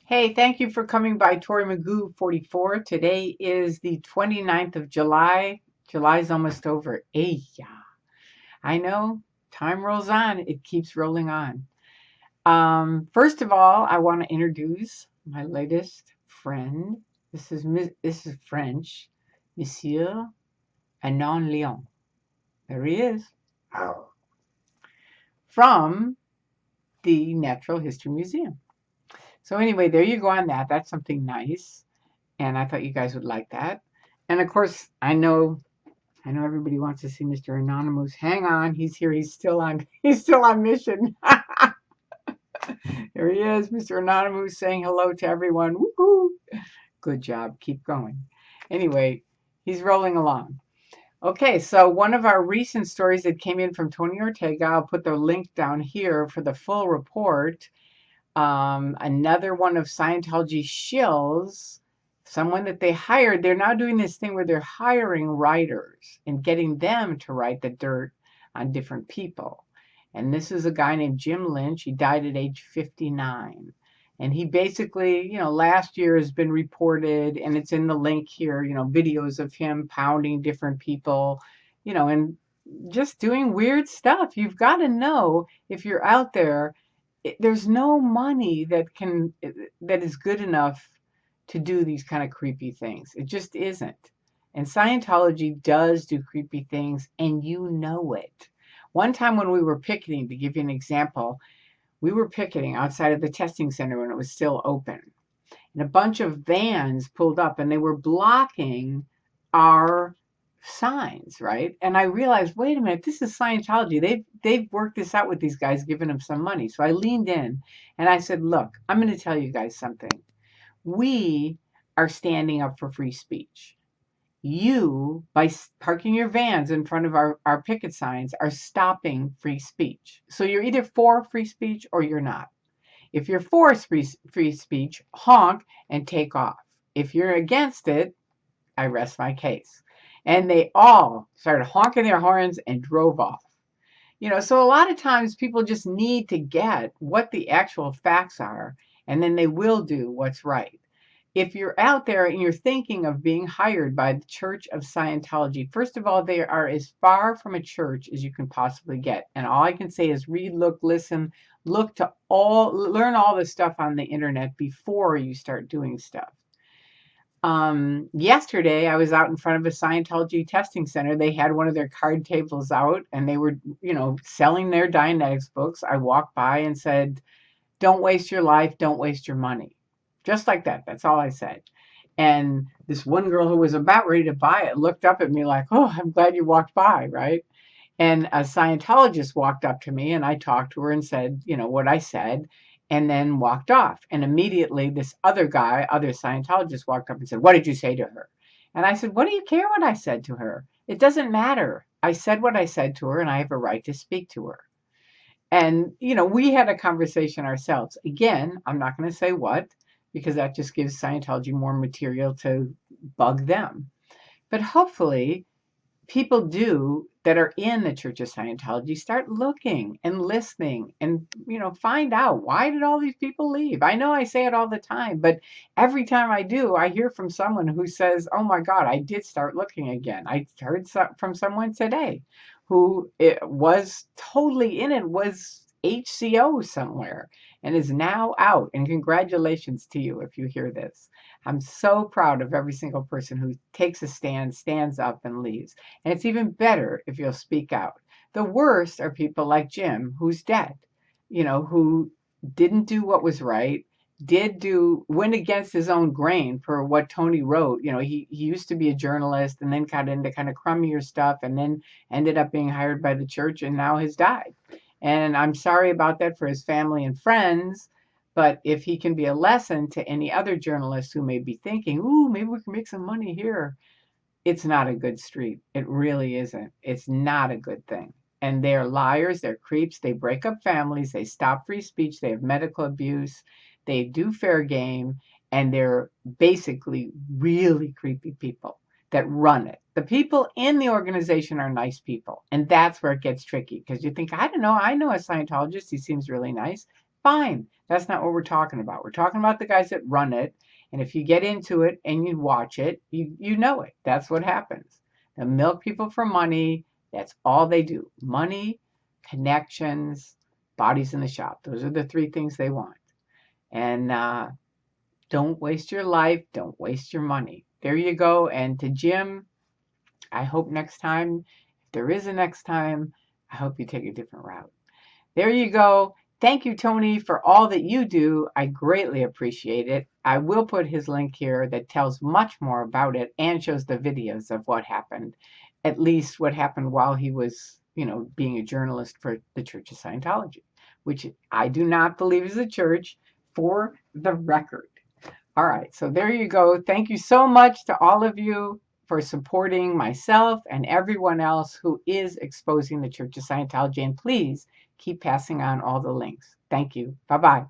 Hey, thank you for coming by Tori Magoo 44. Today is the 29th of July. July's almost over. Hey, yeah. I know. Time rolls on. It keeps rolling on. First of all, I want to introduce my latest friend. This is French, Monsieur Anon Leon. There he is. From the Natural History Museum. So anyway, there you go on that. That's something nice. And I thought you guys would like that. And of course, I know everybody wants to see Mr. Anonymous. Hang on, he's here. He's still on. He's still on mission. There he is, Mr. Anonymous, saying hello to everyone. Woohoo! Good job. Keep going. Anyway, he's rolling along. Okay, so one of our recent stories that came in from Tony Ortega. I'll put the link down here for the full report. Another one of Scientology Shill's, someone that they hired. They're now doing this thing where they're hiring writers and getting them to write the dirt on different people. And this is a guy named Jim Lynch. He died at age 59. And he basically, last year has been reported, and it's in the link here, videos of him pounding different people, and just doing weird stuff. You've got to know if you're out there, there's no money that is good enough to do these kind of creepy things. It just isn't. And Scientology does do creepy things, and you know it. One time when we were picketing, to give you an example, we were picketing outside of the testing center when it was still open. And a bunch of vans pulled up, and they were blocking our signs, right? And I realized, wait a minute, this is Scientology. They've worked this out with these guys, giving them some money. So I leaned in and I said, look, I'm going to tell you guys something. We are standing up for free speech. You, by parking your vans in front of our picket signs, are stopping free speech. So you're either for free speech or you're not. If you're for free speech, honk and take off. If you're against it, I rest my case. And they all started honking their horns and drove off. So a lot of times people just need to get what the actual facts are, and then they will do what's right. If you're out there and you're thinking of being hired by the Church of Scientology, first of all, they are as far from a church as you can possibly get. And all I can say is read, look, listen, learn all this stuff on the internet before you start doing stuff. Yesterday I was out in front of a Scientology testing center. They had one of their card tables out, and they were, selling their Dianetics books. I walked by and said, don't waste your life. Don't waste your money. Just like that. That's all I said. And this one girl who was about ready to buy it looked up at me like, oh, I'm glad you walked by, right? And a Scientologist walked up to me, and I talked to her and said, what I said, and then walked off. And immediately this other Scientologist walked up and said, what did you say to her? And I said, what do you care what I said to her? It doesn't matter. I said what I said to her, and I have a right to speak to her. And, we had a conversation ourselves. Again, I'm not going to say what, because that just gives Scientology more material to bug them. But hopefully people that are in the Church of Scientology start looking and listening and, find out, why did all these people leave? I know I say it all the time, but every time I do, I hear from someone who says, oh my God, I did start looking again. I heard from someone today who was totally in it, was HCO somewhere, and is now out. And congratulations to you if you hear this. I'm so proud of every single person who takes a stand, stands up, and leaves. And it's even better if you'll speak out. The worst are people like Jim, who's dead, who didn't do what was right, went against his own grain for what Tony wrote. He used to be a journalist and then got into kind of crummier stuff, and then ended up being hired by the church and now has died. And I'm sorry about that for his family and friends. But if he can be a lesson to any other journalist who may be thinking, ooh, maybe we can make some money here, it's not a good street. It really isn't. It's not a good thing. And they're liars, they're creeps, they break up families, they stop free speech, they have medical abuse, they do fair game, and they're basically really creepy people that run it. The people in the organization are nice people. And that's where it gets tricky, because you think, I don't know, I know a Scientologist, he seems really nice. fine. That's not what we're talking about. We're talking about the guys that run it. And if you get into it and you watch it, you know it. That's what happens. The milk people for money, that's all they do. Money, connections, bodies in the shop. Those are the three things they want. And don't waste your life. Don't waste your money. There you go. And to Jim, I hope next time, if there is a next time, I hope you take a different route. There you go. Thank you, Tony, for all that you do. I greatly appreciate it. I will put his link here that tells much more about it and shows the videos of what happened, at least what happened while he was, being a journalist for the Church of Scientology, which I do not believe is a church, for the record. All right, so there you go. Thank you so much to all of you for supporting myself and everyone else who is exposing the Church of Scientology. And please keep passing on all the links. Thank you. Bye-bye.